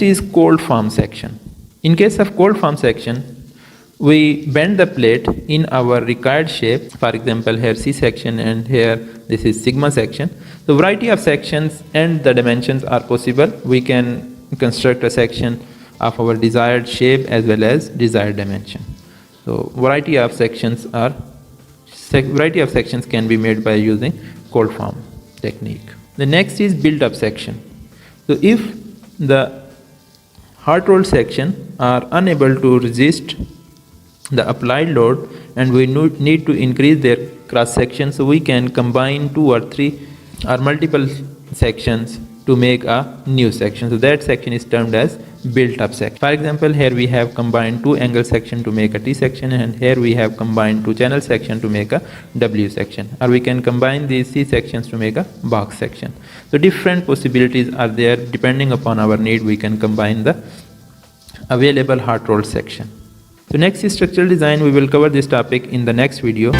next is cold form section. In case of cold form section, we bend the plate in our required shape. For example, here C section and here this is sigma section. So variety of sections and the dimensions are possible. We can construct a section of our desired shape as well as desired dimension. So variety of sections can be made by using cold form technique. The next is built up section. So if the hot rolled section are unable to resist the applied load and we need to increase their cross section, so we can combine 2 or 3 or multiple sections to make a new section. So that section is termed as built up section. For example, here we have combined 2 angle section to make a T section, and here we have combined 2 channel section to make a W section, or we can combine these C sections to make a box section. So different possibilities are there. Depending upon our need, we can combine the available hot rolled section. So next is structural design. We will cover this topic in the next video.